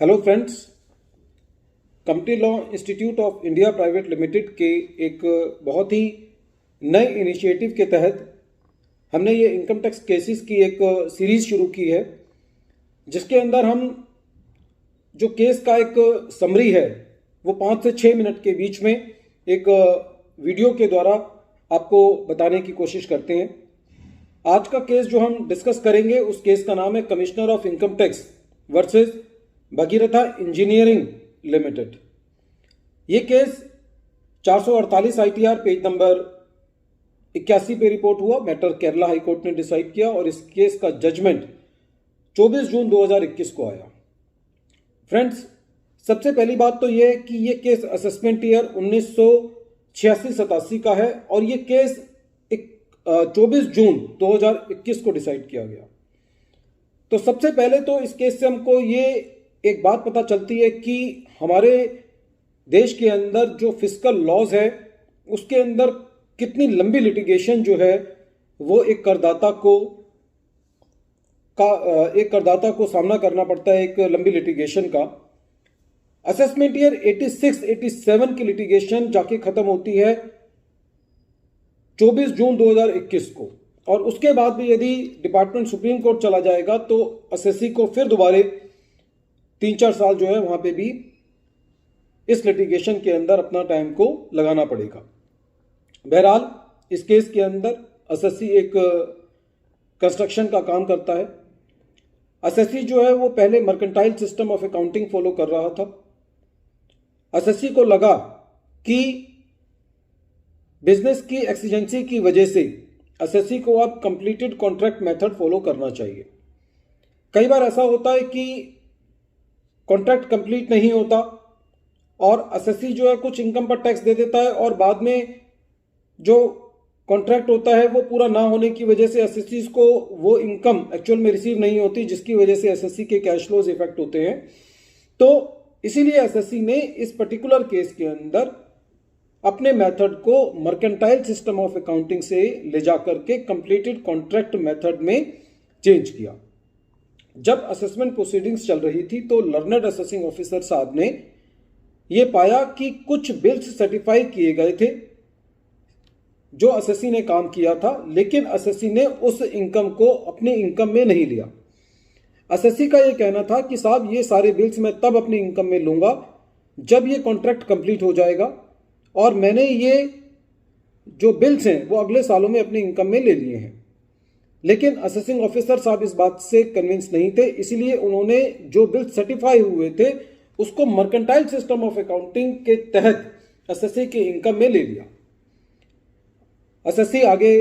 Hello friends, company law institute of India private limited के एक बहुत ही नए इनिशिएटिव के तहत हमने ये इनकम टैक्स केसेस की एक सीरीज शुरू की है, जिसके अंदर हम जो केस का एक समरी है वो 5 से 6 मिनट के बीच में एक वीडियो के द्वारा आपको बताने की कोशिश करते हैं। आज का केस जो हम डिस्कस करेंगे उस केस का नाम है commissioner of income tax versus Bhagiratha engineering limited. ये केस 448 ITR पेज नंबर 81 पे रिपोर्ट हुआ। मैटर केरला हाई कोर्ट ने डिसाइड किया और इस केस का जजमेंट 24 जून 2021 को आया। फ्रेंड्स, सबसे पहली बात तो यह है कि ये केस असेसमेंट ईयर 1986-87 का है और ये केस 24 जून 2021 को डिसाइड किया गया। तो सबसे पहले तो इस केस से हमको ये एक बात पता चलती है कि हमारे देश के अंदर जो फिस्कल लॉज है उसके अंदर कितनी लंबी लिटिगेशन जो है वो एक करदाता को सामना करना पड़ता है, एक लंबी लिटिगेशन का। असेसमेंट ईयर 86-87 की लिटिगेशन जाके खत्म होती है 24 जून 2021 को, और उसके बाद भी यदि डिपार्टमेंट सुप्रीम कोर्ट चला जाएगा तो एसएससी को फिर दोबारे 3-4 साल जो है वहां पे भी इस लिटिगेशन के अंदर अपना टाइम को लगाना पड़ेगा। बहरहाल इस केस के अंदर एसएससी एक कंस्ट्रक्शन का काम करता है। एसएससी जो है वो पहले mercantile system of accounting follow कर रहा था। एसएससी को लगा कि बिजनेस की एक्सीजेंसी की वजह से एसएससी को अब कंप्लीटेड कॉन्ट्रैक्ट मेथड फॉलो करना चाहिए। कई बार ऐसा होता है कि कॉन्ट्रैक्ट कंप्लीट नहीं होता और एसएससी जो है कुछ इनकम पर टैक्स दे देता है और बाद में जो कॉन्ट्रैक्ट होता है वो पूरा ना होने की वजह से एसएससी को वो इनकम एक्चुअल में रिसीव नहीं होती, जिसकी वजह से एसएससी के कैश फ्लोज इफेक्ट होते हैं। तो इसीलिए एसएससी ने इस पर्टिकुलर केस के अंदर अपने मेथड को मर्केंटाइल सिस्टम ऑफ अकाउंटिंग से ले जाकर के कंप्लीटेड कॉन्ट्रैक्ट मेथड में चेंज किया। जब असेसमेंट प्रोसीडिंग्स चल रही थी तो लर्नड असेसिंग ऑफिसर साहब ने यह पाया कि कुछ बिल्स सर्टिफाई किए गए थे जो एसएससी ने काम किया था, लेकिन एसएससी ने उस इनकम को अपने इनकम में नहीं लिया। एसएससी का यह कहना था कि साहब ये सारे बिल्स मैं तब अपनी इनकम में लूंगा जब ये कॉन्ट्रैक्ट कंप्लीट हो जाएगा, और मैंने ये जो बिल्स हैं वो अगले सालों में अपनी इनकम में ले लिए हैं। लेकिन असेसिंग ऑफिसर साहब इस बात से कन्विंस नहीं थे, इसलिए उन्होंने जो बिल सर्टिफाई हुए थे उसको मर्केंटाइल सिस्टम ऑफ अकाउंटिंग के तहत एसएससी के इनकम में ले लिया। एसएससी आगे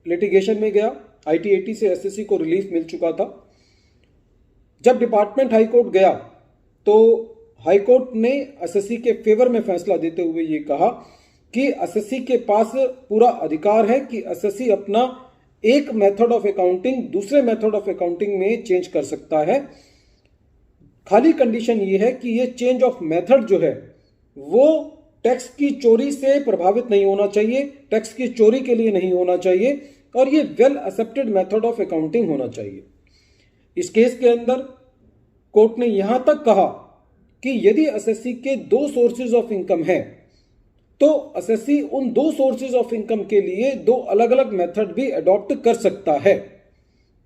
लिटिगेशन में गया। IT-80 से एसएससी को रिलीफ मिल चुका था। जब डिपार्टमेंट हाई कोर्ट गया तो हाई कोर्ट ने एसएससी के फेवर में फैसला देते हुए ये कहा कि एसएससी के पास पूरा अधिकार है कि एसएससी अपना एक मेथड ऑफ अकाउंटिंग दूसरे मेथड ऑफ अकाउंटिंग में चेंज कर सकता है। खाली कंडीशन ये है कि ये चेंज ऑफ मेथड जो है वो टैक्स की चोरी से प्रभावित नहीं होना चाहिए, टैक्स की चोरी के लिए नहीं होना चाहिए, और ये well accepted method of accounting होना चाहिए। इस केस के अंदर कोर्ट ने यहां तक कहा कि यदि एसएससी के 2 सोर्सेज ऑफ इनकम है तो एसएससी उन 2 सोर्सेज ऑफ इनकम के लिए 2 अलग अलग मेथड भी अडॉप्ट कर सकता है।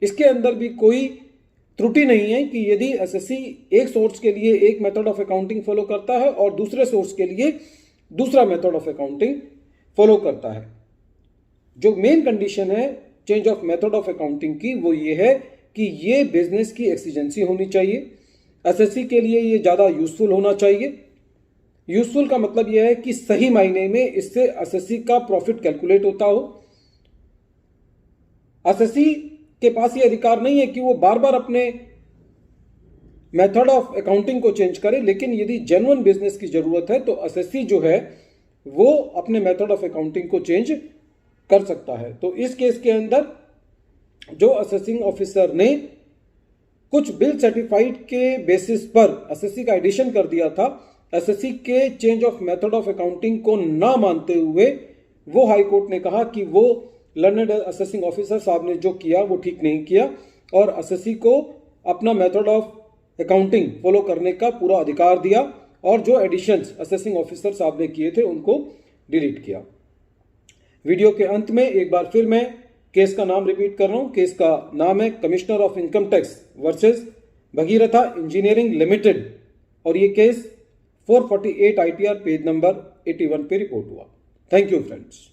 इसके अंदर भी कोई त्रुटि नहीं है कि यदि एसएससी एक सोर्स के लिए एक मेथड ऑफ अकाउंटिंग फॉलो करता है और दूसरे सोर्स के लिए दूसरा मेथड ऑफ अकाउंटिंग फॉलो करता है। जो मेन कंडीशन है change of method of accounting की वो ये है कि ये बिजनेस की एक्सीजेंसी होनी चाहिए। एसएससी के लिए ये ज्यादा यूजफुल होना चाहिए। यूजफुल का मतलब यह है कि सही मायने में इससे एसएससी का प्रॉफिट कैलकुलेट होता हो। एसएससी के पास ये अधिकार नहीं है कि वो बार बार अपने मेथड ऑफ अकाउंटिंग को चेंज करे, लेकिन यदि जेन्युइन बिजनेस की जरूरत है तो एसएससी जो है वो अपने मेथड ऑफ अकाउंटिंग को चेंज कर सकता है। तो इस केस के अंदर जो असेसिंग ऑफिसर ने कुछ बिल सर्टिफाइड के बेसिस पर एसएससी का एडिशन कर दिया था, एसएससी के change of method of accounting को ना मानते हुए वो हाई कोर्ट ने कहा कि वो लर्नड असेसिंग ऑफिसर साहब ने जो किया वो ठीक नहीं किया और एसएससी को अपना मेथड ऑफ अकाउंटिंग फॉलो करने का पूरा अधिकार दिया और जो एडिशंस असेसिंग ऑफिसर साहब ने किए थे उनको डिलीट किया। वीडियो के अंत में एक बार फिर मैं केस का नाम रिपीट कर रहा हूं। केस का नाम है commissioner of income tax versus Bhagiratha engineering limited और ये केस 448 ITR पेज नंबर 81 पे रिपोर्ट हुआ। Thank you friends.